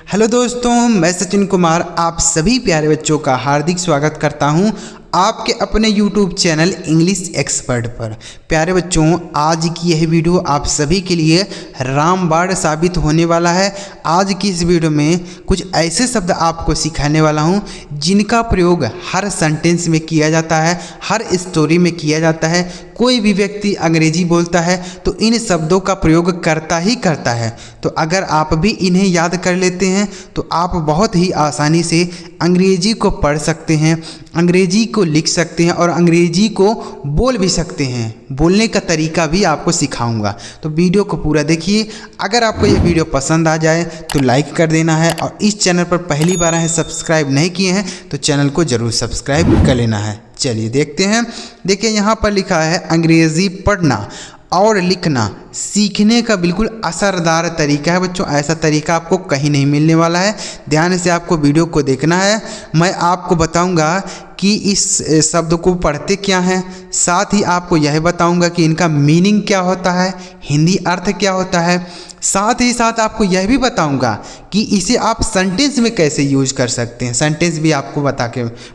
Hello दोस्तों, मैं सचिन कुमार आप सभी प्यारे बच्चों का हार्दिक स्वागत करता हूं आपके अपने YouTube चैनल इंग्लिश एक्सपर्ट पर। प्यारे बच्चों, आज की यह वीडियो आप सभी के लिए रामबाण साबित होने वाला है। आज की इस वीडियो में कुछ ऐसे शब्द आपको सिखाने वाला हूं जिनका प्रयोग हर सेंटेंस में किया जाता है, हर स्टोरी में किया जाता है। कोई भी व्यक्ति अंग्रेजी बोलता है तो इन शब्दों का प्रयोग करता ही करता है। तो अगर आप भी इन्हें याद कर लेते हैं तो आप बहुत ही आसानी से अंग्रेजी को पढ़ सकते हैं, अंग्रेजी को लिख सकते हैं और अंग्रेजी को बोल भी सकते हैं। बोलने का तरीका भी आपको सिखाऊंगा, तो वीडियो को पूरा देखिए। अगर आपको ये वीडियो पसंद आ जाए तो लाइक कर देना है, और इस चैनल पर पहली बार आए सब्सक्राइब नहीं किए हैं तो चैनल को ज़रूर सब्सक्राइब कर लेना है। चलिए देखते हैं। देखिए यहाँ पर लिखा है अंग्रेज़ी पढ़ना और लिखना सीखने का बिल्कुल असरदार तरीका है। बच्चों, ऐसा तरीका आपको कहीं नहीं मिलने वाला है। ध्यान से आपको वीडियो को देखना है। मैं आपको बताऊंगा कि इस शब्द को पढ़ते क्या हैं, साथ ही आपको यह बताऊंगा कि इनका मीनिंग क्या होता है, हिंदी अर्थ क्या होता है। साथ ही साथ आपको यह भी बताऊंगा कि इसे आप सेंटेंस में कैसे यूज कर सकते हैं। सेंटेंस भी आपको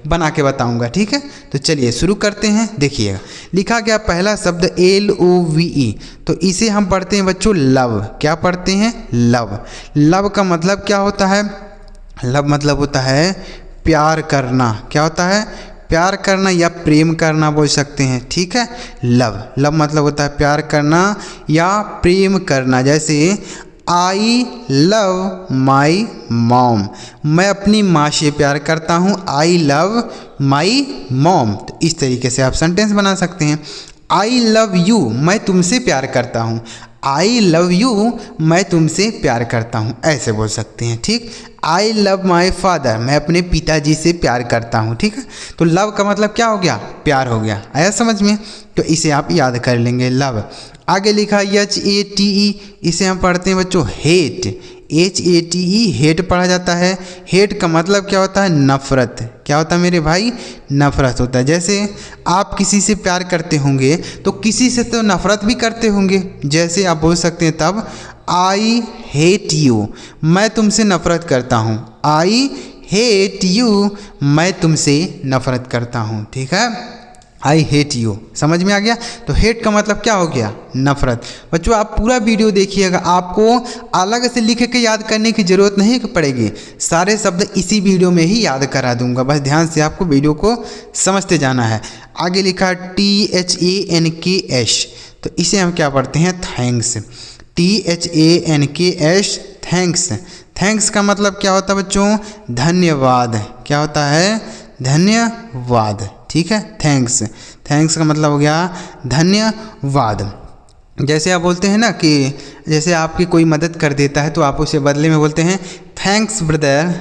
बना के बताऊंगा, ठीक है। तो चलिए शुरू करते हैं। देखिएगा लिखा गया पहला शब्द LOVE, तो इसे हम पढ़ते हैं बच्चों लव। क्या पढ़ते हैं? लव। लव का मतलब क्या होता है? लव मतलब होता है प्यार करना। क्या होता है? प्यार करना या प्रेम करना बोल सकते हैं, ठीक है। लव मतलब होता है प्यार करना या प्रेम करना। जैसे आई लव माई मॉम, मैं अपनी माँ से प्यार करता हूँ। आई लव माई मॉम, तो इस तरीके से आप सेंटेंस बना सकते हैं। आई लव यू, मैं तुमसे प्यार करता हूँ। आई लव यू, मैं तुमसे प्यार करता हूँ, ऐसे बोल सकते हैं, ठीक। आई लव माई फादर, मैं अपने पिताजी से प्यार करता हूँ, ठीक है। तो लव का मतलब क्या हो गया? प्यार हो गया। आया समझ में? तो इसे आप याद कर लेंगे, लव। आगे लिखा HATE, इसे हम पढ़ते हैं बच्चों हेट। HATE हेट पढ़ा जाता है। हेट का मतलब क्या होता है? नफ़रत। क्या होता है मेरे भाई? नफ़रत होता है। जैसे आप किसी से प्यार करते होंगे तो किसी से तो नफ़रत भी करते होंगे। जैसे आप बोल सकते हैं तब आई हेट यू, मैं तुमसे नफ़रत करता हूँ। आई हेट यू, मैं तुमसे नफ़रत करता हूँ, ठीक है। आई हेट यू, समझ में आ गया। तो हेट का मतलब क्या हो गया? नफ़रत। बच्चों आप पूरा वीडियो देखिएगा, आपको अलग से लिख के याद करने की ज़रूरत नहीं पड़ेगी। सारे शब्द इसी वीडियो में ही याद करा दूंगा, बस ध्यान से आपको वीडियो को समझते जाना है। आगे लिखा THANKS, तो इसे हम क्या पढ़ते हैं? थैंक्स। THANKS, thanks. थैंक्स का मतलब क्या होता है बच्चों? धन्यवाद। क्या होता है? धन्यवाद, ठीक है। थैंक्स, थैंक्स का मतलब हो गया धन्यवाद। जैसे आप बोलते हैं ना कि जैसे आपकी कोई मदद कर देता है तो आप उसे बदले में बोलते हैं थैंक्स ब्रदर।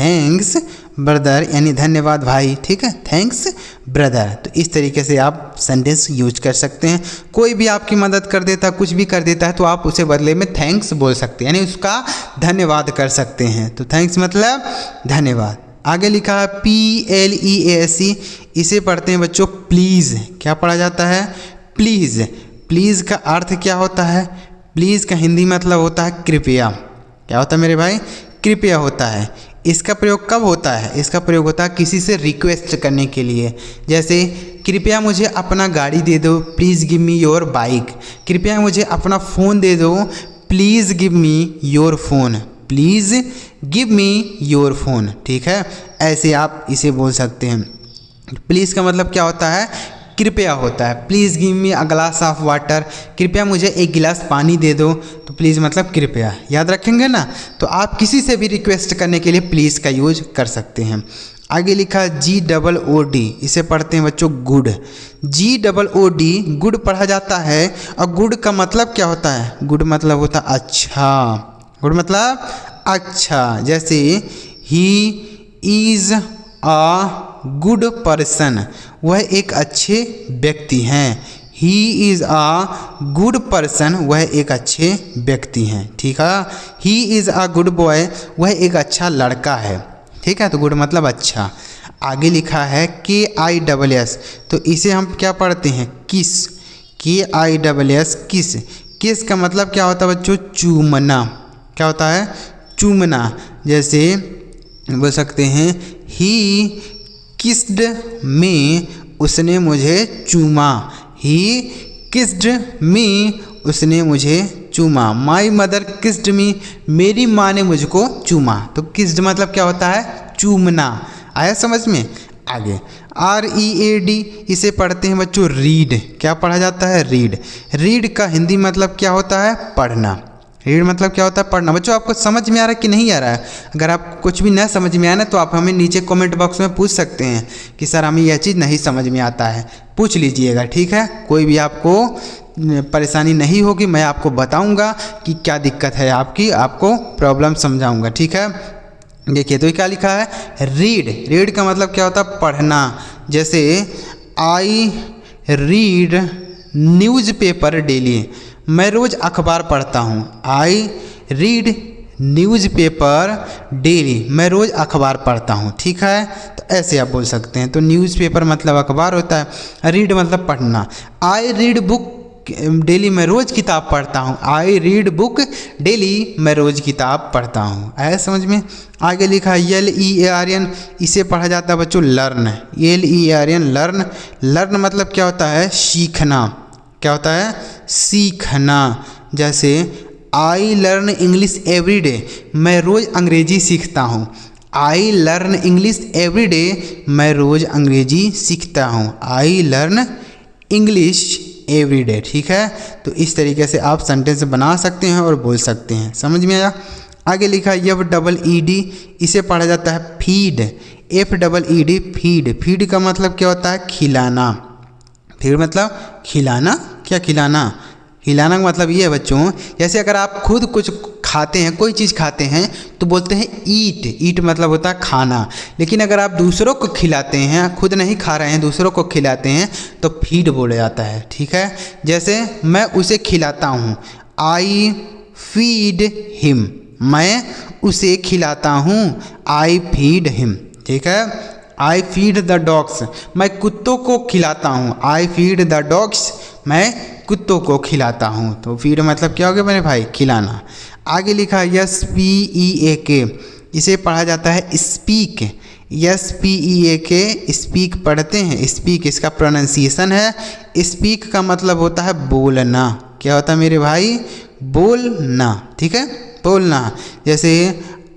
थैंक्स ब्रदर यानी धन्यवाद भाई, ठीक है। थैंक्स ब्रदर, तो इस तरीके से आप सेंटेंस यूज कर सकते हैं। कोई भी आपकी मदद कर देता है, कुछ भी कर देता है, तो आप उसे बदले में थैंक्स बोल सकते हैं, यानी उसका धन्यवाद कर सकते हैं। तो थैंक्स मतलब धन्यवाद। आगे लिखा है PLEASE, इसे पढ़ते हैं बच्चों प्लीज़। क्या पढ़ा जाता है? प्लीज़। प्लीज़ का अर्थ क्या होता है? प्लीज़ का हिंदी मतलब होता है कृपया। क्या होता है मेरे भाई? कृपया होता है। इसका प्रयोग कब होता है? इसका प्रयोग होता है किसी से रिक्वेस्ट करने के लिए। जैसे कृपया मुझे अपना गाड़ी दे दो, please give me your bike. कृपया मुझे अपना फ़ोन दे दो, please give me your phone. Please give me your phone, ठीक है। ऐसे आप इसे बोल सकते हैं। प्लीज़ का मतलब क्या होता है? कृपया होता है। Please give me a glass of water, कृपया मुझे एक गिलास पानी दे दो। तो प्लीज़ मतलब कृपया, याद रखेंगे ना। तो आप किसी से भी रिक्वेस्ट करने के लिए प्लीज़ का यूज कर सकते हैं। आगे लिखा GOOD, इसे पढ़ते हैं बच्चों गुड। GOOD गुड पढ़ा जाता है। और गुड का मतलब क्या होता है? गुड मतलब होता है अच्छा। गुड मतलब अच्छा। जैसे he is a good person, वह एक अच्छे व्यक्ति हैं। He is a good person, वह एक अच्छे व्यक्ति हैं, ठीक है। He is a good boy, वह एक अच्छा लड़का है, ठीक है। तो गुड मतलब अच्छा। आगे लिखा है KISS, तो इसे हम क्या पढ़ते हैं? किस। KISS किस। किस का मतलब क्या होता है बच्चों? चूमना। क्या होता है? चूमना, जैसे बोल सकते हैं ही किस्ड मी, उसने मुझे चूमा। ही किस्ड मी, उसने मुझे चूमा। माई मदर किस्ड मी, मेरी माँ ने मुझको चूमा। तो किस्ड मतलब क्या होता है? चूमना। आया समझ में? आगे READ, इसे पढ़ते हैं बच्चों रीड। क्या पढ़ा जाता है? रीड। रीड का हिंदी मतलब क्या होता है? पढ़ना। रीड मतलब क्या होता है? पढ़ना। बच्चों आपको समझ में आ रहा है कि नहीं आ रहा है? अगर आप कुछ भी न समझ में आए ना तो आप हमें नीचे कमेंट बॉक्स में पूछ सकते हैं कि सर हमें यह चीज़ नहीं समझ में आता है, पूछ लीजिएगा, ठीक है। कोई भी आपको परेशानी नहीं होगी, मैं आपको बताऊंगा कि क्या दिक्कत है आपकी, आपको प्रॉब्लम समझाऊंगा, ठीक है। देखिए तो क्या लिखा है? रीड। रीड का मतलब क्या होता है? पढ़ना। जैसे आई रीड न्यूज़पेपर डेली, मैं रोज़ अखबार पढ़ता हूँ। आई रीड न्यूज़पेपर डेली, मैं रोज़ अखबार पढ़ता हूँ, ठीक है। तो ऐसे आप बोल सकते हैं। तो न्यूज़पेपर मतलब अखबार होता है, रीड मतलब पढ़ना। आई रीड बुक डेली, मैं रोज़ किताब पढ़ता हूँ। आई रीड बुक डेली, मैं रोज़ किताब पढ़ता हूँ। आया समझ में? आगे लिखा है LEARN, इसे पढ़ा जाता है बच्चों लर्न। LEARN learn. लर्न मतलब क्या होता है? सीखना। क्या होता है? सीखना। जैसे I learn English every day, मैं रोज़ अंग्रेजी सीखता हूँ। I learn English every day, मैं रोज़ अंग्रेजी सीखता हूँ। I learn English every day, ठीक है। तो इस तरीके से आप सेंटेंस बना सकते हैं और बोल सकते हैं। समझ में आया? आगे लिखा है FEED, इसे पढ़ा जाता है फीड। FEED feed. फीड का मतलब क्या होता है? खिलाना। फीड मतलब खिलाना। क्या खिलाना? खिलाना का मतलब ये है बच्चों, जैसे अगर आप खुद कुछ खाते हैं, कोई चीज़ खाते हैं तो बोलते हैं ईट। ईट मतलब होता है खाना। लेकिन अगर आप दूसरों को खिलाते हैं, खुद नहीं खा रहे हैं, दूसरों को खिलाते हैं तो फीड बोला जाता है, ठीक है। जैसे मैं उसे खिलाता हूँ, आई फीड हिम, मैं उसे खिलाता हूँ, आई फीड हिम, ठीक है। आई फीड द डॉग्स, मैं कुत्तों को खिलाता हूँ। आई फीड द डॉग्स, मैं कुत्तों को खिलाता हूँ। तो फीड मतलब क्या हो गया मेरे भाई? खिलाना। आगे लिखा है SPEAK, इसे पढ़ा जाता है स्पीक। SPEAK स्पीक पढ़ते हैं। स्पीक इसका प्रोनाउंसिएशन है। स्पीक का मतलब होता है बोलना। क्या होता है मेरे भाई? बोलना, ठीक है, बोलना। जैसे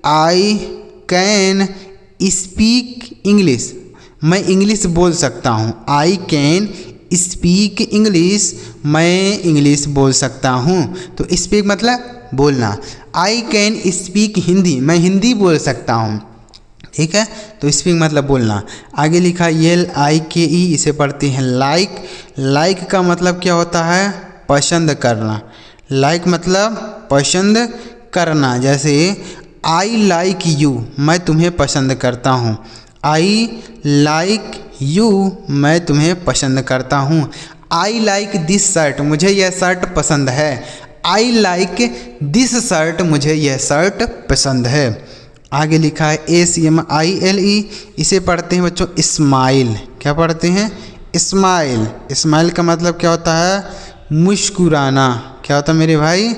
आई कैन स्पीक इंग्लिश, मैं इंग्लिश बोल सकता हूँ। आई कैन स्पीक इंग्लिश, मैं इंग्लिश बोल सकता हूँ। तो स्पीक मतलब बोलना। आई कैन स्पीक हिंदी, मैं हिंदी बोल सकता हूँ, ठीक है। तो स्पीक मतलब बोलना। आगे लिखा LIKE, इसे पढ़ते हैं लाइक। लाइक का मतलब क्या होता है? पसंद करना। लाइक मतलब पसंद करना। जैसे आई लाइक यू, मैं तुम्हें पसंद करता हूँ। आई लाइक यू, मैं तुम्हें पसंद करता हूँ। आई लाइक दिस शर्ट, मुझे यह शर्ट पसंद है। आई लाइक दिस शर्ट, मुझे यह शर्ट पसंद है। आगे लिखा है SMILE, इसे पढ़ते हैं बच्चों स्माइल। क्या पढ़ते हैं? स्माइल। स्माइल का मतलब क्या होता है? मुस्कुराना। क्या होता है मेरे भाई?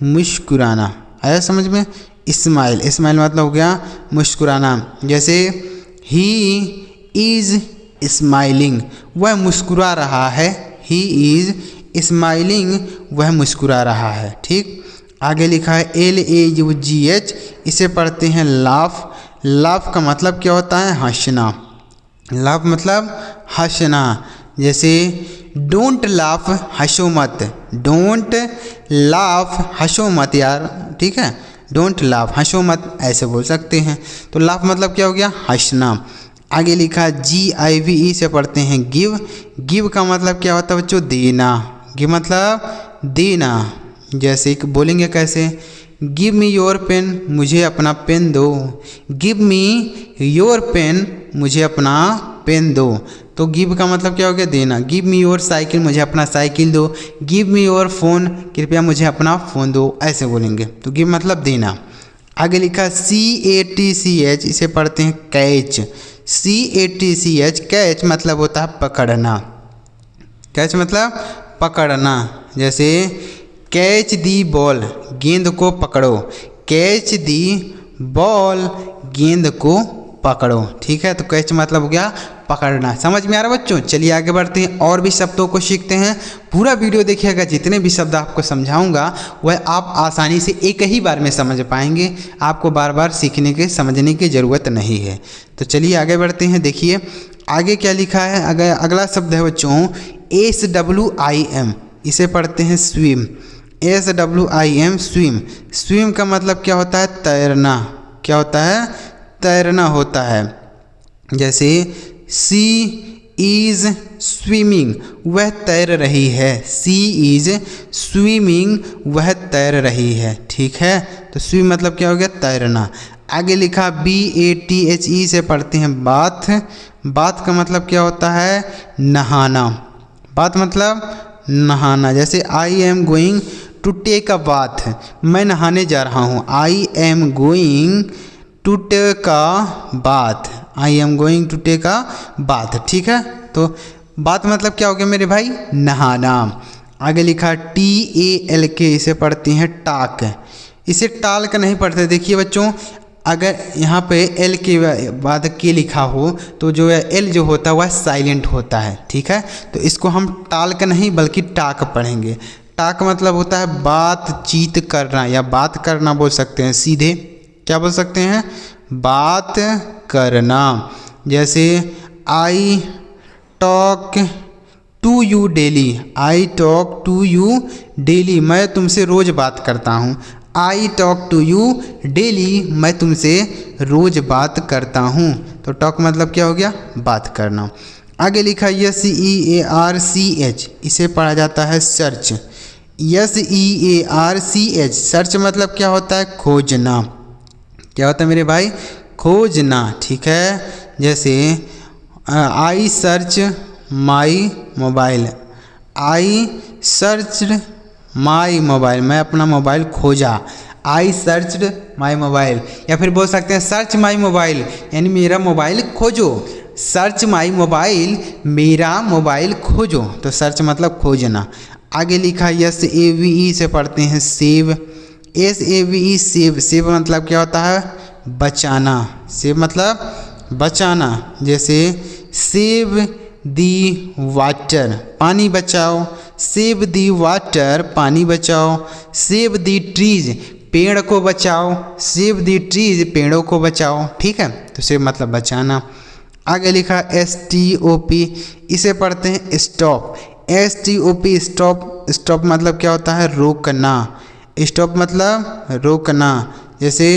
मुस्कुराना। आया समझ में? स्माइल। स्माइल मतलब हो गया मुस्कुराना। जैसे ही इज़ स्माइलिंग, वह मुस्कुरा रहा है। ही इज़ स्माइलिंग, वह मुस्कुरा रहा है, ठीक। आगे लिखा है LAUGH, इसे पढ़ते हैं लाफ। लाफ का मतलब क्या होता है? हंसना। लाफ मतलब हंसना। जैसे डोंट लाफ, हंसो मत। डोंट लाफ, हंसो मत यार, ठीक है। डोंट लाफ, हंसो मत, ऐसे बोल सकते हैं। तो लाफ मतलब क्या हो गया? हंसना। आगे लिखा GIVE, से पढ़ते हैं गिव। गिव का मतलब क्या होता है बच्चों? देना। गिव मतलब देना। जैसे बोलेंगे कैसे? गिव मी योर पेन, मुझे अपना पेन दो। गिव मी योर पेन, मुझे अपना पेन दो। तो गिव का मतलब क्या हो गया? देना। गिव मी योर साइकिल, मुझे अपना साइकिल दो। गिव मी योर फ़ोन, कृपया मुझे अपना फ़ोन दो, ऐसे बोलेंगे। तो गिव मतलब देना। आगे लिखा CATCH, इसे पढ़ते हैं कैच। CATCH, कैच मतलब होता है पकड़ना। कैच मतलब पकड़ना। जैसे कैच दी बॉल, गेंद को पकड़ो। कैच दी बॉल, गेंद को पकड़ो। ठीक है, तो कैच मतलब हो गया पकड़ना। समझ में आ रहा बच्चों? चलिए आगे बढ़ते हैं और भी शब्दों को सीखते हैं। पूरा वीडियो देखिएगा, जितने भी शब्द आपको समझाऊंगा वह आप आसानी से एक ही बार में समझ पाएंगे। आपको बार बार सीखने के समझने की ज़रूरत नहीं है। तो चलिए आगे बढ़ते हैं। देखिए आगे क्या लिखा है। अगला शब्द है बच्चों SWIM, इसे पढ़ते हैं स्विम। SWIM swim. स्विम का मतलब क्या होता है? तैरना। क्या होता है? तैरना होता है। जैसे सी इज़ स्विमिंग, वह तैर रही है। सी इज़ स्विमिंग, वह तैर रही है। ठीक है, तो स्विम मतलब क्या हो गया? तैरना। आगे लिखा BATHE से पढ़ते हैं बाथ। बाथ का मतलब क्या होता है? नहाना। बाथ मतलब नहाना। जैसे I am going to take a bath, मैं नहाने जा रहा हूँ। I am going to take a bath, I am going to take a bath. ठीक है, तो बात मतलब क्या हो गया मेरे भाई? नहाना। आगे लिखा TALK, इसे पढ़ते हैं टाक। इसे टाल का नहीं पढ़ते। देखिए बच्चों, अगर यहाँ पे एल के बाद के लिखा हो तो जो है एल जो होता है वह साइलेंट होता है। ठीक है, तो इसको हम टाल का नहीं बल्कि टाक पढ़ेंगे। टाक मतलब होता है बातचीत करना या बात करना बोल सकते हैं। सीधे क्या बोल सकते हैं? बात करना। जैसे I talk to you daily, I talk to you daily, मैं तुमसे रोज़ बात करता हूँ। I talk to you daily, मैं तुमसे रोज़ बात करता हूँ। तो टॉक मतलब क्या हो गया? बात करना। आगे लिखा SEARCH, इसे पढ़ा जाता है सर्च। SEARCH, सर्च मतलब क्या होता है? खोजना। क्या होता है मेरे भाई? खोजना। ठीक है, जैसे I search my mobile, I search my mobile, मैं अपना मोबाइल खोजा। आई सर्च्ड माई मोबाइल। या फिर बोल सकते हैं सर्च माई मोबाइल, यानी मेरा मोबाइल खोजो। सर्च माई मोबाइल, मेरा मोबाइल खोजो। तो सर्च मतलब खोजना। आगे लिखा SAVE से पढ़ते हैं सेव। SAVE save. सेव मतलब क्या होता है? बचाना। सेव मतलब बचाना। जैसे सेव दी वाटर, पानी बचाओ। सेव दी वाटर, पानी बचाओ। सेव दी ट्रीज, पेड़ को बचाओ। सेव दी ट्रीज, पेड़ों को बचाओ। ठीक है, तो सेव मतलब बचाना। आगे लिखा STOP, इसे पढ़ते हैं स्टॉप। STOP stop. स्टॉप मतलब क्या होता है? रोकना। स्टॉप मतलब रोकना। जैसे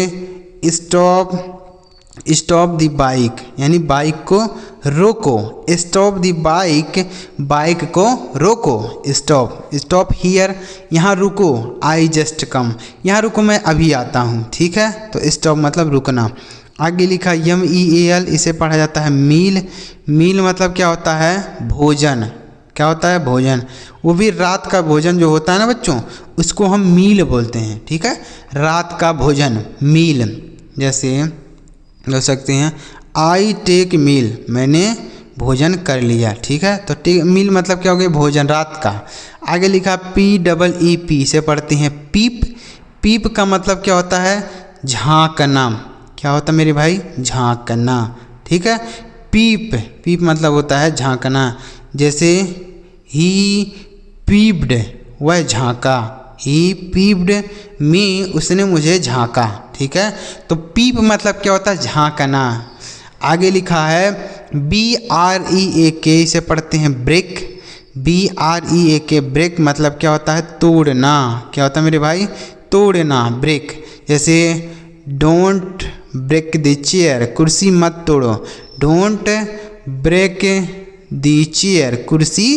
स्टॉप दी बाइक, यानी बाइक को रोको। स्टॉप दी बाइक, बाइक को रोको। स्टॉप हियर, यहाँ रुको। आई जस्ट कम, यहाँ रुको मैं अभी आता हूँ। ठीक है, तो स्टॉप मतलब रुकना। आगे लिखा MEAL, इसे पढ़ा जाता है मील। मील मतलब क्या होता है? भोजन। क्या होता है? भोजन। वो भी रात का भोजन जो होता है ना बच्चों, उसको हम मील बोलते हैं। ठीक है, रात का भोजन मील। जैसे हो सकते हैं आई टेक मील, मैंने भोजन कर लिया। ठीक है, तो मील मतलब क्या हो गया? भोजन, रात का। आगे लिखा PEEP, से पढ़ते हैं पीप। पीप का मतलब क्या होता है? झांकना। क्या होता है मेरे भाई? झांकना। ठीक है, पीप। पीप मतलब होता है झांकना। जैसे ही पीप्ड, वह झांका। ही पीप्ड मी, उसने मुझे झांका। ठीक है, तो पीप मतलब क्या होता है? झांकना। आगे लिखा है BREAK, इसे पढ़ते हैं ब्रेक। BREAK, ब्रेक मतलब क्या होता है? तोड़ना। क्या होता है मेरे भाई? तोड़ना, ब्रेक। जैसे डोंट ब्रेक द चेयर, कुर्सी मत तोड़ो। डोंट ब्रेक द चेयर, कुर्सी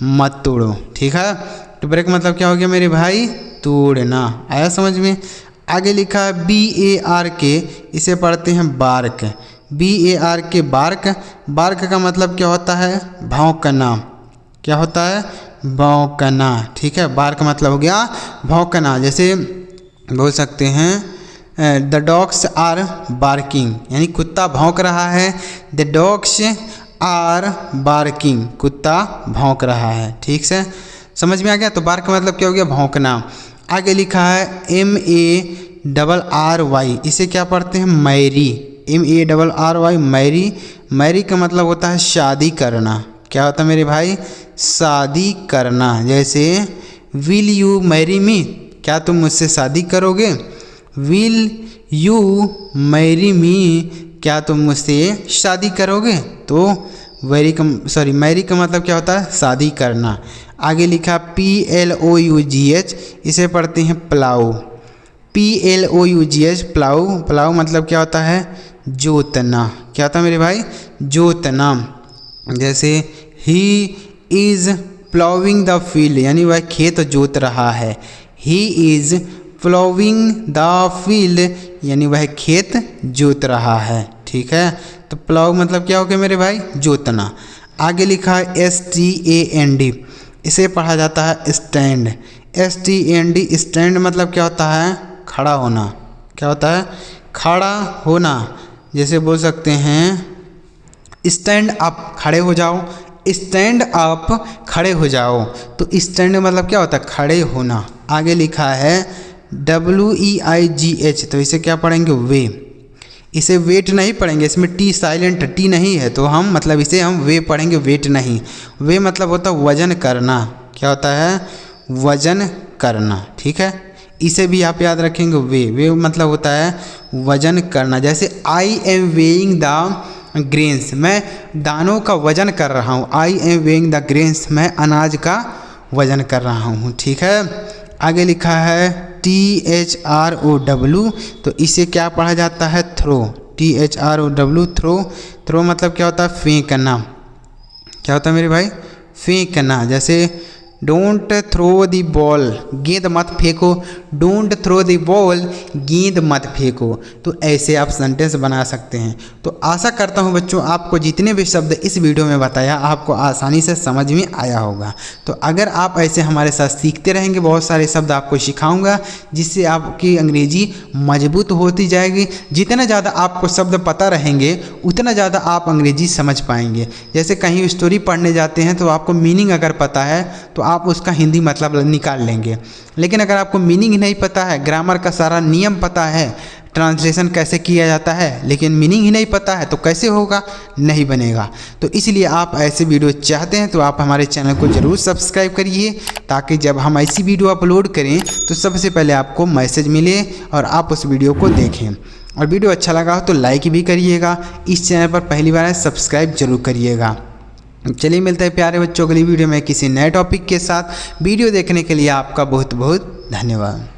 मत तोड़ो। ठीक है, तो ब्रेक मतलब क्या हो गया मेरे भाई? तोड़ना। आया समझ में? आगे लिखा है BARK, इसे पढ़ते हैं बार्क। BARK, bark. बार्क का मतलब क्या होता है? भौंकना। क्या होता है? भौंकना। ठीक है, बार्क मतलब हो गया भौंकना। जैसे बोल सकते हैं द डॉग्स आर बार्किंग, यानी कुत्ता भौंक रहा है। द डॉग्स आर बार्किंग, कुत्ता भौंक रहा है। ठीक से समझ में आ गया? तो बार्क मतलब क्या हो गया? भौंकना। आगे लिखा है MARRY, इसे क्या पढ़ते हैं? Mary, MARRY, Mary. मैरी का मतलब होता है शादी करना। क्या होता है मेरे भाई? शादी करना। जैसे विल यू मैरी मी, क्या तुम मुझसे शादी करोगे? विल यू मैरी मी, क्या तुम मुझसे शादी करोगे? तो मैरी का मतलब क्या होता है? शादी करना। आगे लिखा PLOUGH, इसे पढ़ते हैं प्लाऊ। PLOUGH, plough. प्लाऊ मतलब क्या होता है? जोतना। क्या होता है मेरे भाई? जोतना। जैसे he is ploughing the field, यानी वह खेत जोत रहा है। He is ploughing the field, यानी वह खेत जोत रहा है। ठीक है, तो प्लाउ मतलब क्या हो गया मेरे भाई? जोतना। आगे लिखा है STAND, इसे पढ़ा जाता है स्टैंड। STAND, स्टैंड मतलब क्या होता है? खड़ा होना। क्या होता है? खड़ा होना। जैसे बोल सकते हैं स्टैंड अप, खड़े हो जाओ। स्टैंड अप, खड़े हो जाओ। तो स्टैंड मतलब क्या होता है? खड़े होना। आगे लिखा है WEIGH, तो इसे क्या पढ़ेंगे? वे। इसे वेट नहीं पढ़ेंगे, इसमें टी साइलेंट, टी नहीं है, तो हम मतलब इसे हम वे पढ़ेंगे, वेट नहीं। वे मतलब होता है वजन करना। क्या होता है? वजन करना। ठीक है, इसे भी आप याद रखेंगे। वे मतलब होता है वजन करना। जैसे I M weighing the grains, मैं दानों का वजन कर रहा हूँ। I M weighing the grains, मैं अनाज का वजन कर रहा हूँ। ठीक है, आगे लिखा है THROW, तो इसे क्या पढ़ा जाता है? थ्रो। THROW, throw. थ्रो मतलब क्या होता है? फेंकना। क्या होता है मेरे भाई? फेंकना। जैसे डोंट थ्रो द बॉल, गेंद मत फेंको। डोंट थ्रो द बॉल, गेंद मत फेंको। तो ऐसे आप सेंटेंस बना सकते हैं। तो आशा करता हूं बच्चों आपको जितने भी शब्द इस वीडियो में बताया आपको आसानी से समझ में आया होगा। तो अगर आप ऐसे हमारे साथ सीखते रहेंगे, बहुत सारे शब्द आपको सिखाऊंगा जिससे आपकी अंग्रेजी मजबूत होती जाएगी। जितना ज़्यादा आपको शब्द पता रहेंगे उतना ज़्यादा आप अंग्रेजी समझ पाएंगे। जैसे कहीं स्टोरी पढ़ने जाते हैं तो आपको मीनिंग अगर पता है तो आप उसका हिंदी मतलब निकाल लेंगे। लेकिन अगर आपको मीनिंग नहीं पता है, ग्रामर का सारा नियम पता है, ट्रांसलेशन कैसे किया जाता है, लेकिन मीनिंग ही नहीं पता है, तो कैसे होगा? नहीं बनेगा। तो इसलिए आप ऐसे वीडियो चाहते हैं तो आप हमारे चैनल को ज़रूर सब्सक्राइब करिए, ताकि जब हम ऐसी वीडियो अपलोड करें तो सबसे पहले आपको मैसेज मिले और आप उस वीडियो को देखें। और वीडियो अच्छा लगा हो तो लाइक भी करिएगा। इस चैनल पर पहली बार है सब्सक्राइब जरूर करिएगा। चलिए मिलते हैं प्यारे बच्चों अगली वीडियो में किसी नए टॉपिक के साथ। वीडियो देखने के लिए आपका बहुत बहुत धन्यवाद।